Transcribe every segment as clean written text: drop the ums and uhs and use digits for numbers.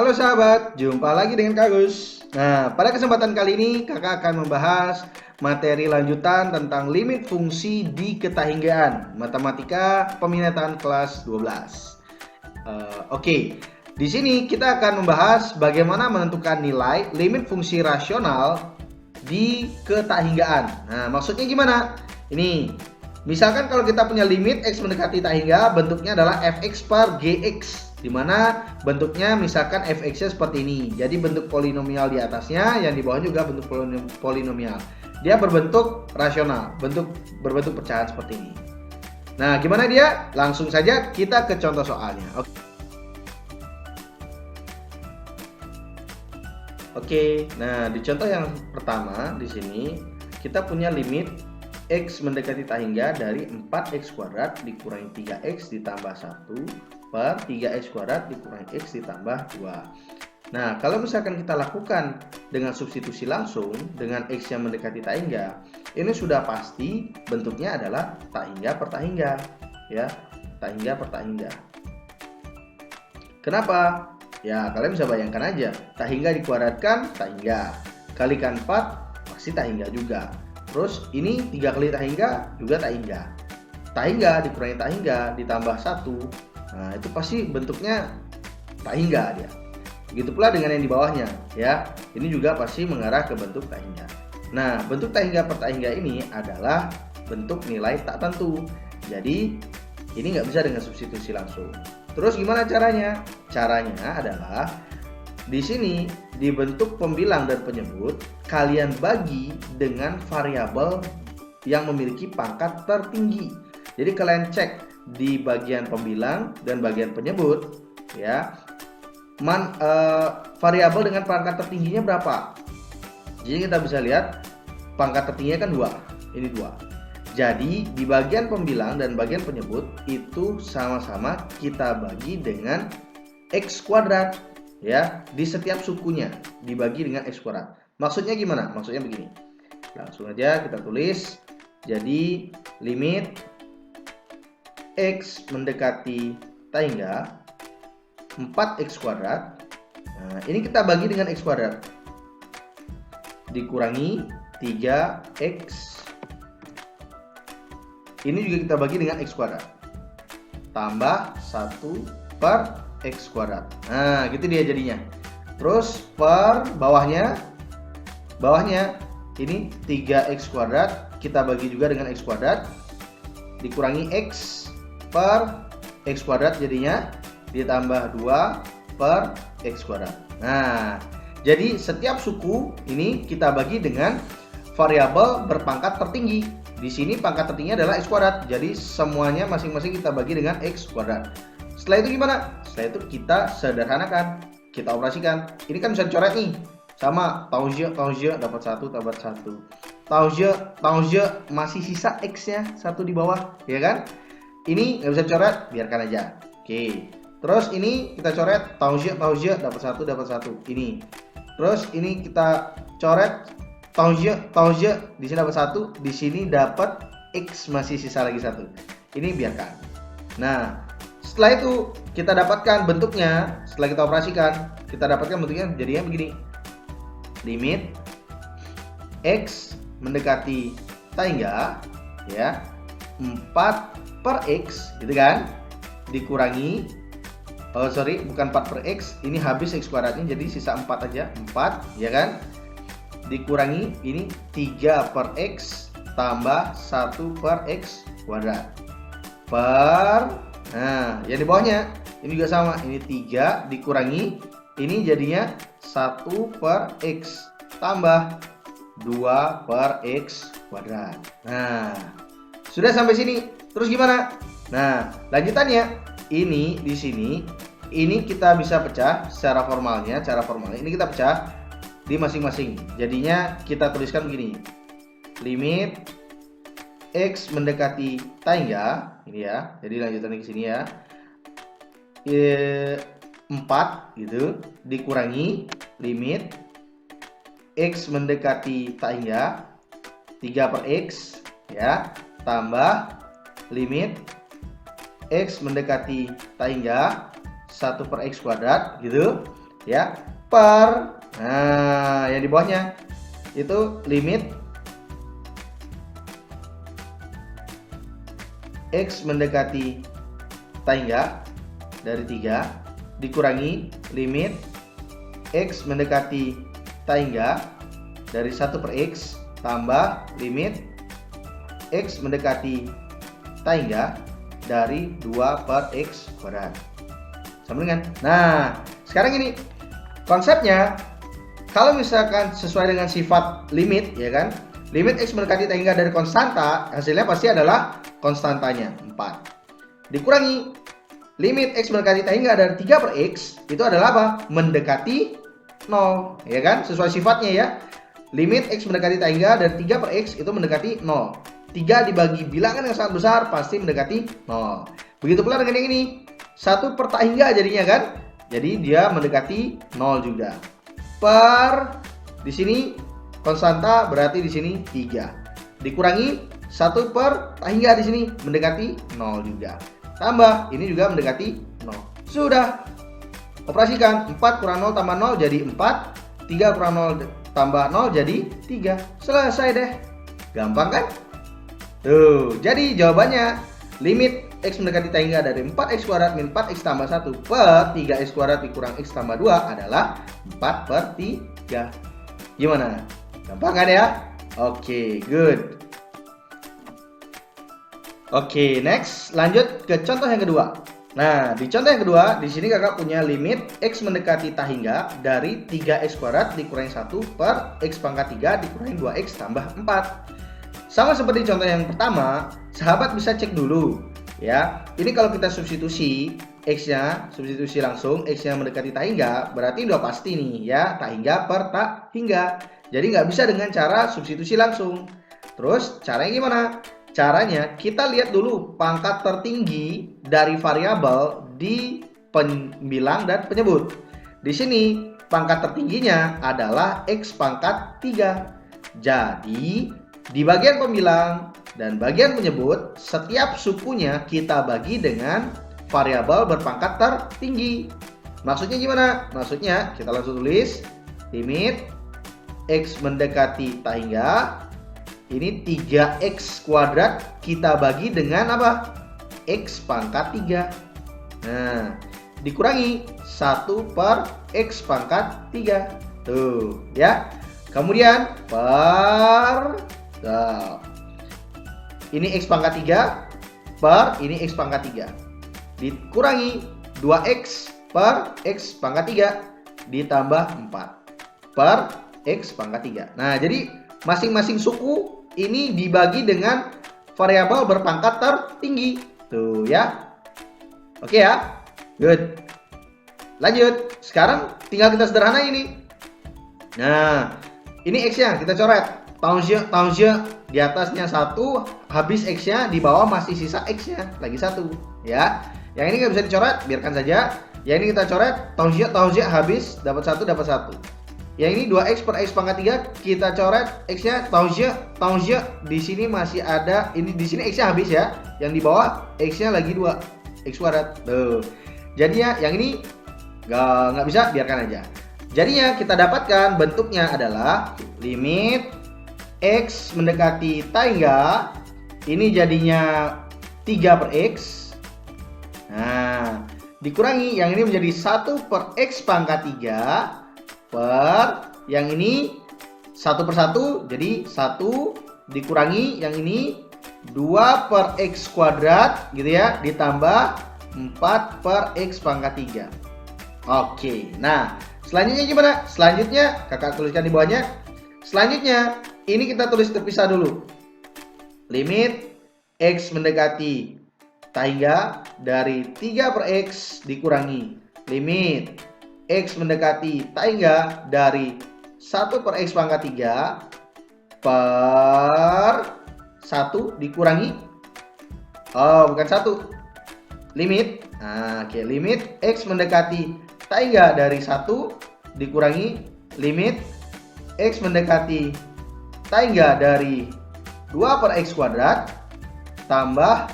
Halo sahabat, jumpa lagi dengan Kak Gus. Nah, pada kesempatan kali ini kakak akan membahas materi lanjutan tentang limit fungsi di ketahinggaan Matematika Peminatan kelas 12. Oke, di sini kita akan membahas bagaimana menentukan nilai limit fungsi rasional di ketahinggaan. Nah, maksudnya gimana? Ini, misalkan kalau kita punya limit x mendekati tak hingga, bentuknya adalah fx per gx, di mana bentuknya misalkan fx-nya seperti ini. Jadi bentuk polinomial di atasnya, yang di bawahnya juga bentuk polinomial. Dia berbentuk rasional, berbentuk pecahan seperti ini. Nah, gimana dia? Langsung saja kita ke contoh soalnya. Oke, nah di contoh yang pertama di sini kita punya limit x mendekati tak hingga dari 4x kuadrat dikurangi 3x ditambah 1 per 3x kuadrat dikurangi x ditambah 2. Nah, kalau misalkan kita lakukan dengan substitusi langsung dengan x yang mendekati tak hingga, ini sudah pasti bentuknya adalah tak hingga per tak hingga, ya, tak hingga per tak hingga. Kenapa? Ya, kalian bisa bayangkan aja, tak hingga dikuadratkan, tak hingga, kalikan 4 pasti tak hingga juga. Terus ini 3 kali tak hingga juga tak hingga. Tak hingga dikurangi tak hingga ditambah 1. Nah, itu pasti bentuknya tak hingga dia. Begitu pula dengan yang di bawahnya, ya. Ini juga pasti mengarah ke bentuk tak hingga. Nah, bentuk tak hingga per tak hingga ini adalah bentuk nilai tak tentu. Jadi, ini nggak bisa dengan substitusi langsung. Terus gimana caranya? Caranya adalah di sini di bentuk pembilang dan penyebut kalian bagi dengan variabel yang memiliki pangkat tertinggi. Jadi kalian cek di bagian pembilang dan bagian penyebut, ya, variabel dengan pangkat tertingginya berapa. Jadi kita bisa lihat pangkat tertingginya kan 2. Ini 2. Jadi di bagian pembilang dan bagian penyebut itu sama-sama kita bagi dengan x kuadrat, ya, di setiap sukunya dibagi dengan x kuadrat. Maksudnya gimana? Maksudnya begini. Langsung aja kita tulis. Jadi limit x mendekati tak hingga 4x kuadrat. Nah, ini kita bagi dengan x kuadrat dikurangi 3x. Ini juga kita bagi dengan x kuadrat tambah 1 per x kuadrat. Nah, gitu dia jadinya. Terus per bawahnya ini 3x kuadrat kita bagi juga dengan x kuadrat dikurangi x per x kuadrat jadinya ditambah 2 per x kuadrat. Nah, jadi setiap suku ini kita bagi dengan variabel berpangkat tertinggi. Di sini pangkat tertingginya adalah x kuadrat. Jadi semuanya masing-masing kita bagi dengan x kuadrat. Setelah itu gimana? Setelah itu kita sederhanakan, kita operasikan. Ini kan bisa dicoret nih. Sama tauze dapat 1 tambah 1. Tauze masih sisa x-nya 1 di bawah, ya kan? Ini nggak bisa coret, biarkan aja. Oke. Terus ini kita coret tauze dapat 1 ini. Terus ini kita coret tauze di sini dapat 1, di sini dapat x masih sisa lagi 1. Ini biarkan. Nah, setelah itu kita dapatkan bentuknya. Setelah kita operasikan, kita dapatkan bentuknya jadinya begini. Limit x mendekati tak hingga, ya, 4 per x gitu kan, dikurangi bukan 4 per x, ini habis x kuadratnya jadi sisa 4 aja, 4, ya kan, dikurangi ini 3 per x tambah 1 per x kuadrat per, nah, yang di bawahnya ini juga sama, ini 3 dikurangi ini jadinya 1 per x tambah 2 per x kuadrat. Nah, sudah sampai sini. Terus gimana? Nah, lanjutannya ini di sini ini kita bisa pecah secara formalnya, ini kita pecah di masing-masing. Jadinya kita tuliskan begini. Limit x mendekati tak hingga, ini ya. Jadi lanjutannya ke sini ya. 4 gitu dikurangi limit x mendekati tak hingga 3 per x, ya, tambah limit x mendekati tak hingga 1 per x kuadrat gitu ya, per. Nah, yang di bawahnya itu limit X mendekati tak hingga dari 3 dikurangi limit X mendekati tak hingga dari 1 per X tambah limit X mendekati tak hingga dari 2 per X kuadrat. Sama dengan. Nah, sekarang ini konsepnya, kalau misalkan sesuai dengan sifat limit, ya kan, limit X mendekati tak hingga dari konstanta, hasilnya pasti adalah konstantanya 4 dikurangi limit X mendekati tak hingga dari 3 per X, itu adalah apa? Mendekati 0, ya kan, sesuai sifatnya ya. Limit X mendekati tak hingga dari 3 per X itu mendekati 0. 3 dibagi bilangan yang sangat besar pasti mendekati 0. Begitu pula dengan yang ini, 1 per tak hingga jadinya kan, jadi dia mendekati 0 juga. Per di sini konstanta berarti di sini 3 dikurangi 1 per tak hingga di sini mendekati 0 juga. Tambah ini juga mendekati 0. Sudah. Operasikan 4 kurang 0 tambah 0 jadi 4, 3 kurang 0 tambah 0 jadi 3. Selesai deh. Gampang kan? Tuh, jadi jawabannya limit X mendekati tak hingga dari 4X kuadrat min 4X tambah 1 per 3X kuadrat dikurang X tambah 2 adalah 4 per 3. Gimana? Gampang kan ya? Oke, good. Oke, next lanjut ke contoh yang kedua. Nah, di contoh yang kedua, di sini kakak punya limit X mendekati tak hingga dari 3X kuadrat dikurangi 1 per X pangkat 3 dikurangi 2X tambah 4. Sama seperti contoh yang pertama, sahabat bisa cek dulu ya. Ini kalau kita substitusi X-nya, substitusi langsung, X-nya mendekati tak hingga, berarti udah pasti nih ya, tak hingga per tak hingga. Jadi nggak bisa dengan cara substitusi langsung. Terus caranya gimana? Caranya kita lihat dulu pangkat tertinggi dari variabel di pembilang dan penyebut. Di sini pangkat tertingginya adalah X pangkat 3. Jadi di bagian pembilang dan bagian penyebut, setiap sukunya kita bagi dengan variabel berpangkat tertinggi. Maksudnya gimana? Maksudnya kita langsung tulis limit X mendekati tak hingga. Ini 3X kuadrat kita bagi dengan apa? X pangkat 3. Nah, dikurangi 1 per X pangkat 3. Tuh, ya. Kemudian per ini X pangkat 3 per ini X pangkat 3. Dikurangi 2X per X pangkat 3 ditambah 4 per X pangkat 3. Nah, jadi masing-masing suku ini dibagi dengan variabel berpangkat tertinggi. Tuh ya. Oke ya. Good. Lanjut. Sekarang tinggal kita sederhana ini. Nah, ini X-nya kita coret. Tangje di atasnya 1, habis X-nya, di bawah masih sisa X-nya, lagi 1 ya. Yang ini nggak bisa dicoret, biarkan saja. Yang ini kita coret, tangje habis, dapat 1, dapat 1. Yang ini 2X per X pangkat 3 kita coret X-nya, tangje di sini masih ada, ini di sini X-nya habis ya. Yang di bawah X-nya lagi 2, X kuadrat. Tuh. Jadinya yang ini nggak bisa, biarkan aja. Jadinya kita dapatkan bentuknya adalah limit X mendekati tak hingga, ini jadinya 3 per X. Nah, dikurangi yang ini menjadi 1 per X pangkat 3 per yang ini 1 per 1, jadi 1 dikurangi yang ini 2 per X kuadrat gitu ya, ditambah 4 per X pangkat 3. Oke, nah selanjutnya gimana? Selanjutnya kakak tuliskan di bawahnya. Selanjutnya ini kita tulis terpisah dulu. Limit X mendekati tak hingga dari 3 per X dikurangi limit X mendekati tak hingga dari 1 per X pangkat 3 per 1 dikurangi, oh bukan 1, limit. Nah, oke, limit X mendekati tak hingga dari 1 dikurangi limit X mendekati tak hingga dari 2 per X kuadrat tambah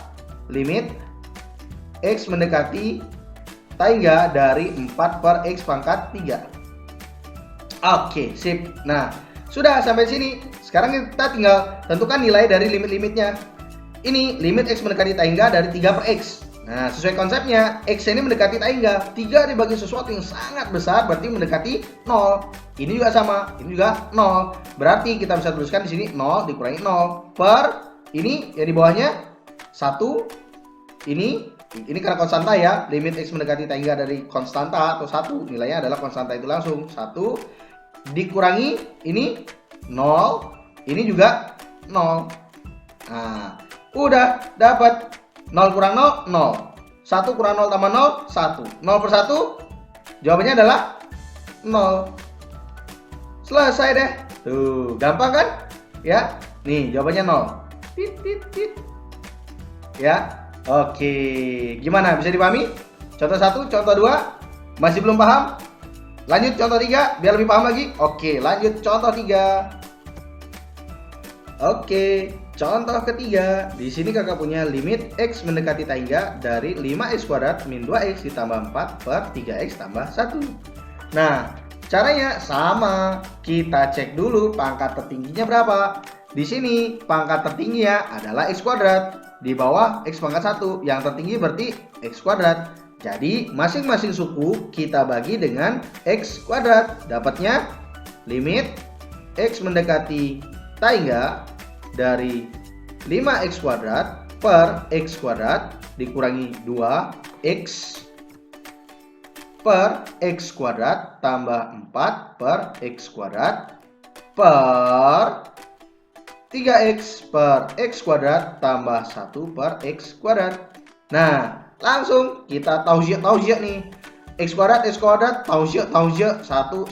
limit X mendekati tak hingga dari 4 per X pangkat 3. Oke, sip. Nah, sudah sampai sini. Sekarang kita tinggal tentukan nilai dari limit-limitnya. Ini limit X mendekati tangga dari 3 per X. Nah, sesuai konsepnya, X ini mendekati tangga. 3 dibagi sesuatu yang sangat besar berarti mendekati 0. Ini juga sama, ini juga 0. Berarti kita bisa tuliskan di sini 0 dikurangi 0 per ini yang di bawahnya 1. Ini karena konstanta ya, limit X mendekati tangga dari konstanta atau 1, nilainya adalah konstanta itu langsung 1 dikurangi ini 0, ini juga 0. Nah, udah dapat 0 kurang 0, 0. 1 kurang 0 tambah 0, 1. 0 per 1, jawabannya adalah 0. Selesai deh. Tuh, gampang kan? Ya, nih jawabannya 0. Tit, tit, tit. Ya, oke. Gimana? Bisa dipahami? Contoh 1, contoh 2. Masih belum paham? Lanjut contoh 3, biar lebih paham lagi. Oke, lanjut contoh 3. Oke, contoh ketiga. Di sini kakak punya limit X mendekati tangga dari 5x kuadrat min 2x ditambah 4 per 3x tambah 1. Nah, caranya sama. Kita cek dulu pangkat tertingginya berapa. Di sini pangkat tertingginya adalah x kuadrat. Di bawah x pangkat 1. Yang tertinggi berarti x kuadrat. Jadi masing-masing suku kita bagi dengan x kuadrat. Dapatnya limit X mendekati tangga dari 5x kuadrat per x kuadrat dikurangi 2x per x kuadrat tambah 4 per x kuadrat per 3x per x kuadrat tambah 1 per x kuadrat. Nah, langsung kita tauziah nih. X kuadrat tauziah 1 1.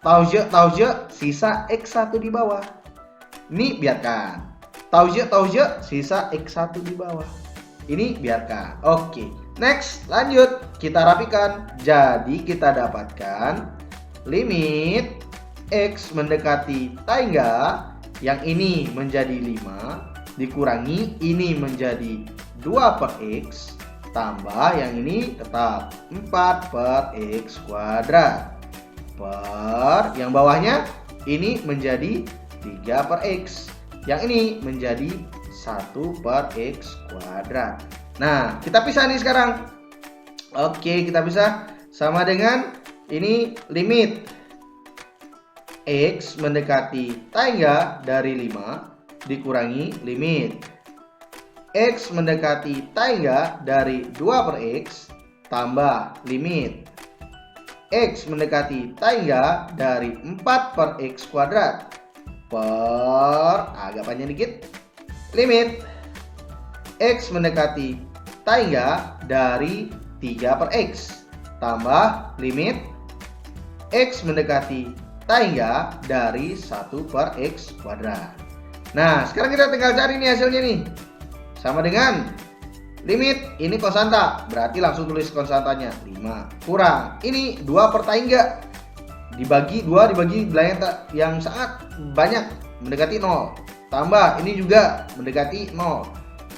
Tauziah sisa x1 di bawah. Ini biarkan. Tauziah sisa x1 di bawah. Ini biarkan. Oke. Next, lanjut. Kita rapikan. Jadi kita dapatkan limit X mendekati tangga. Yang ini menjadi 5 dikurangi ini menjadi 2 per X tambah yang ini tetap 4 per X kuadrat per yang bawahnya ini menjadi 3 per X, yang ini menjadi 1 per X kuadrat. Nah, kita pisah nih sekarang. Oke, kita pisah sama dengan ini limit X mendekati tangga dari 5 dikurangi limit X mendekati tangga dari 2 per X tambah limit X mendekati tangga dari 4 per X kuadrat per agak panjang dikit limit X mendekati tangga dari 3 per X tambah limit X mendekati tangga dari 1 per X kuadrat. Nah, sekarang kita tinggal cari nih hasilnya nih. Sama dengan limit, ini konstanta, berarti langsung tulis konstantanya 5 kurang ini 2 per tangga dibagi 2 dibagi bilangan yang sangat banyak mendekati 0 tambah ini juga mendekati 0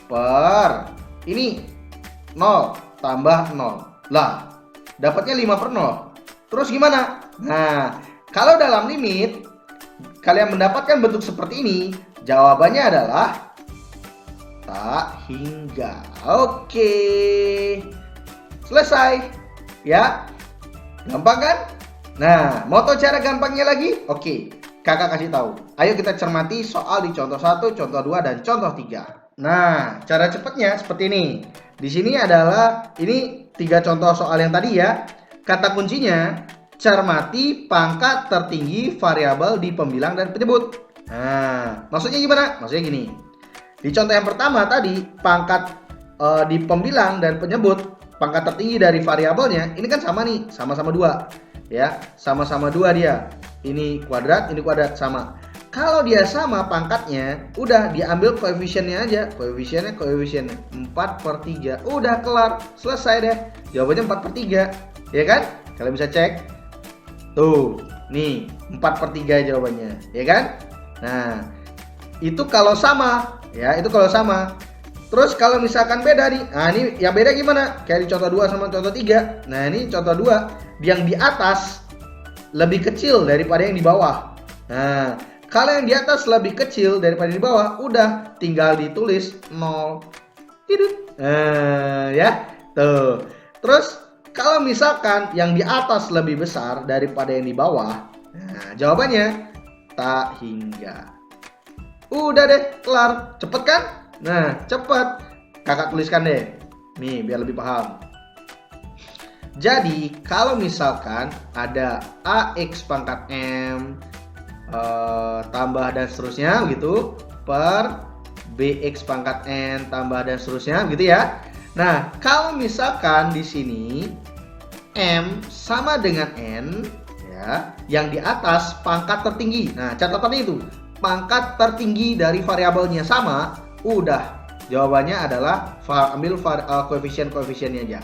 per ini 0 tambah 0 lah dapatnya 5 per 0. Terus gimana? Nah, kalau dalam limit kalian mendapatkan bentuk seperti ini, jawabannya adalah tak hingga. Oke. Selesai. Ya. Gampang kan? Nah, mau tahu cara gampangnya lagi? Oke. Kakak kasih tahu. Ayo kita cermati soal di contoh 1, contoh 2 dan contoh 3. Nah, cara cepatnya seperti ini. Di sini adalah ini 3 contoh soal yang tadi ya. Kata kuncinya cermati pangkat tertinggi variabel di pembilang dan penyebut. Nah, maksudnya gimana? Maksudnya gini. Di contoh yang pertama tadi, pangkat di pembilang dan penyebut, pangkat tertinggi dari variabelnya, ini kan sama nih, sama-sama 2. Ya, sama-sama 2 dia. Ini kuadrat sama. Kalau dia sama pangkatnya, udah diambil koefisiennya aja. Koefisiennya 4 per 3. Udah kelar, selesai deh. Jawabannya 4 per 3. Ya kan? Kalian bisa cek. Tuh, nih 4 per 3 jawabannya, ya kan? Nah, itu kalau sama, ya itu kalau sama. Terus kalau misalkan beda nih, nah ini yang beda gimana? Kayak di contoh 2 sama contoh 3. Nah ini contoh 2, yang di atas lebih kecil daripada yang di bawah. Nah, kalau yang di atas lebih kecil daripada yang di bawah, udah tinggal ditulis 0. Nah, ya. Tuh. Terus kalau misalkan yang di atas lebih besar daripada yang di bawah, nah jawabannya tak hingga. Udah deh, kelar. Cepet kan? Nah, cepet. Kakak tuliskan deh. Nih, biar lebih paham. Jadi, kalau misalkan ada AX pangkat M tambah dan seterusnya gitu per BX pangkat N tambah dan seterusnya gitu ya. Nah, kalau misalkan di sini M sama dengan N ya, yang di atas pangkat tertinggi. Nah, catatannya itu, pangkat tertinggi dari variabelnya sama, udah jawabannya adalah ambil koefisien-koefisiennya aja.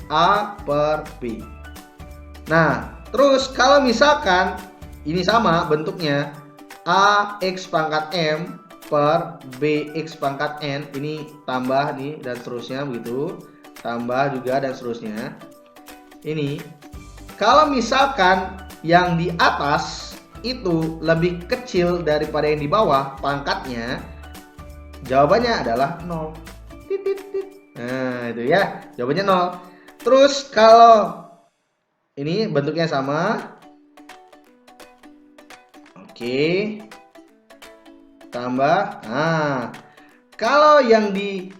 A per B. Nah, terus kalau misalkan ini sama bentuknya, AX pangkat M per BX pangkat N, ini tambah nih dan seterusnya begitu, tambah juga dan seterusnya. Ini kalau misalkan yang di atas itu lebih kecil daripada yang di bawah pangkatnya, jawabannya adalah 0. Nah, itu ya, jawabannya 0. Terus kalau ini bentuknya sama, oke, tambah. Nah, kalau yang di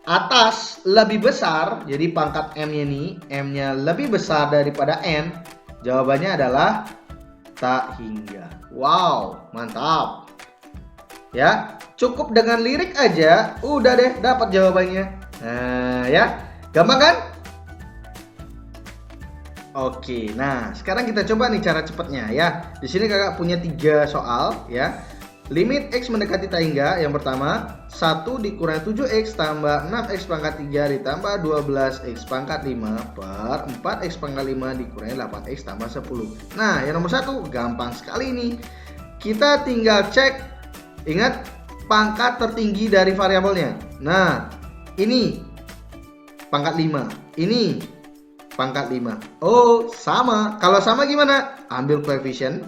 atas lebih besar, jadi pangkat M-nya ini, M-nya lebih besar daripada N, jawabannya adalah tak hingga. Wow, mantap. Ya, cukup dengan lirik aja, udah deh dapat jawabannya. Nah, ya, gampang kan? Oke, nah sekarang kita coba nih cara cepatnya ya. Di sini kakak punya 3 soal ya. Limit X mendekati tak hingga, yang pertama 1 dikurangi 7X tambah 6X pangkat 3 ditambah 12X pangkat 5 per 4X pangkat 5 dikurangi 8X tambah 10. Nah, yang nomor 1 gampang sekali nih. Kita tinggal cek, ingat pangkat tertinggi dari variabelnya. Nah, ini pangkat 5, ini pangkat 5. Oh, sama. Kalau sama gimana? Ambil koefisien.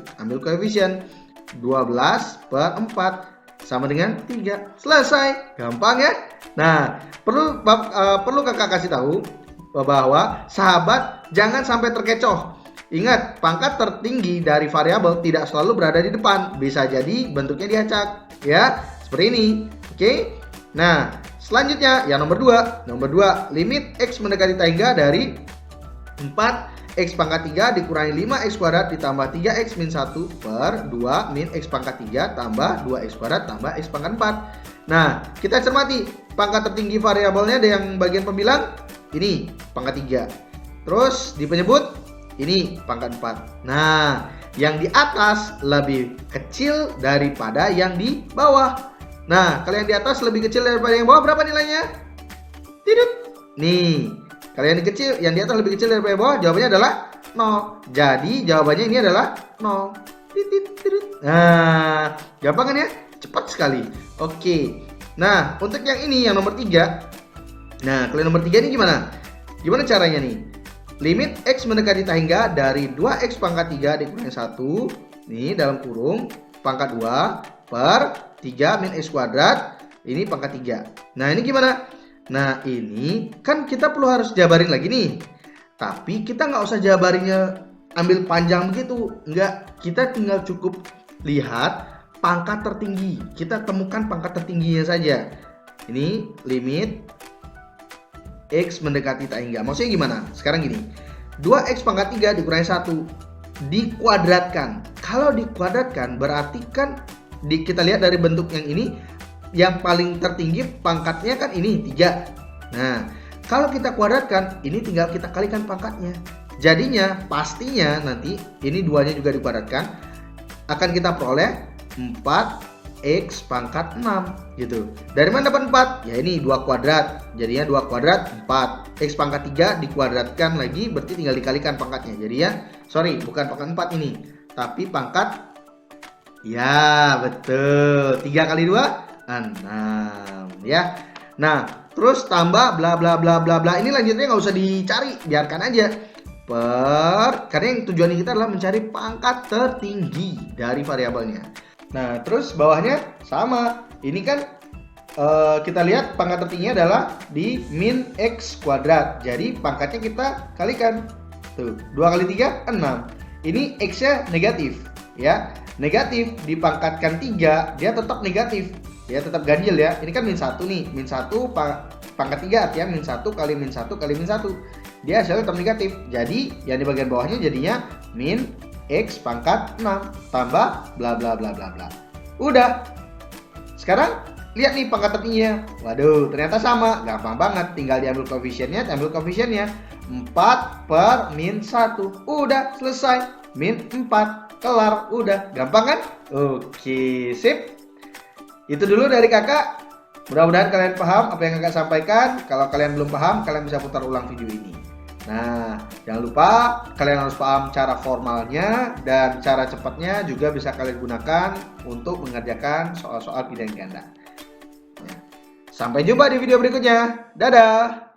12 per 4 sama dengan 3. Selesai. Gampang ya? Nah, perlu kakak kasih tahu bahwa sahabat jangan sampai terkecoh. Ingat, pangkat tertinggi dari variabel tidak selalu berada di depan. Bisa jadi bentuknya diacak, ya. Seperti ini. Oke. Nah, selanjutnya yang nomor 2. Nomor 2, limit X mendekati tak hingga dari 4X pangkat 3 dikurangi 5X kuadrat ditambah 3X min 1 per 2 min X pangkat 3 tambah 2X kuadrat tambah X pangkat 4. Nah, kita cermati pangkat tertinggi variabelnya ada yang bagian pembilang, ini pangkat 3. Terus di penyebut, ini pangkat 4. Nah, yang di atas lebih kecil daripada yang di bawah. Nah, kalau yang di atas lebih kecil daripada yang bawah, berapa nilainya? Tidak. Nih, kalau yang di atas lebih kecil daripada bawah, jawabannya adalah 0. Jadi jawabannya ini adalah 0. Nah, gampang kan ya? Cepat sekali. Oke. Nah, untuk yang ini, yang nomor 3. Nah, kalau yang nomor 3 ini gimana? Gimana caranya nih? Limit X mendekati tak hingga dari 2X pangkat 3 dikurangi 1. Nih, dalam kurung pangkat 2 per 3 min X kuadrat. Ini pangkat 3. Nah, ini gimana? Nah, ini kan kita perlu harus jabarin lagi nih. Tapi kita nggak usah jabarinnya ambil panjang begitu. Nggak, kita tinggal cukup lihat pangkat tertinggi. Kita temukan pangkat tertingginya saja. Ini limit X mendekati tak hingga. Maksudnya gimana? Sekarang gini. 2X pangkat 3 dikurangi 1 dikuadratkan. Kalau dikuadratkan berarti kan kita lihat dari bentuk yang ini, yang paling tertinggi pangkatnya kan ini 3. Nah, kalau kita kuadratkan, ini tinggal kita kalikan pangkatnya. Jadinya pastinya nanti ini 2-nya juga dikuadratkan, akan kita peroleh 4X pangkat 6 gitu. Dari mana dapat 4? Ya ini 2 kuadrat. Jadinya 2 kuadrat 4. X pangkat 3 dikuadratkan lagi, berarti tinggal dikalikan pangkatnya. Jadinya, sorry, bukan pangkat 4 ini, tapi pangkat, ya betul, 3 kali 2 6 ya. Nah, terus tambah bla bla bla bla bla. Ini lanjutnya nggak usah dicari, biarkan aja. per, karena yang tujuan kita adalah mencari pangkat tertinggi dari variabelnya. Nah, terus bawahnya sama. Ini kan kita lihat pangkat tertingginya adalah di min x kuadrat. Jadi pangkatnya kita kalikan. Tuh, 2 kali 3, 6. Ini x-nya negatif, ya. Negatif dipangkatkan 3, dia tetap negatif. Ya, tetap ganjil ya. Ini kan min 1 nih. Min 1 pangkat 3 artinya min 1 kali min 1 kali min 1. Dia hasilnya tetap negatif. Jadi yang di bagian bawahnya jadinya min x pangkat 6 tambah bla bla bla bla bla. Udah. Sekarang lihat nih pangkat tertingginya. Waduh, ternyata sama. Gampang banget. Tinggal diambil koefisiennya, ambil koefisiennya. 4 per min 1. Udah, selesai. Min 4. Kelar. Udah. Gampang kan? Oke, sip. Itu dulu dari kakak. Mudah-mudahan kalian paham apa yang kakak sampaikan. Kalau kalian belum paham, kalian bisa putar ulang video ini. Nah, jangan lupa kalian harus paham cara formalnya dan cara cepatnya juga bisa kalian gunakan untuk mengerjakan soal-soal pilihan ganda. Sampai jumpa di video berikutnya. Dadah!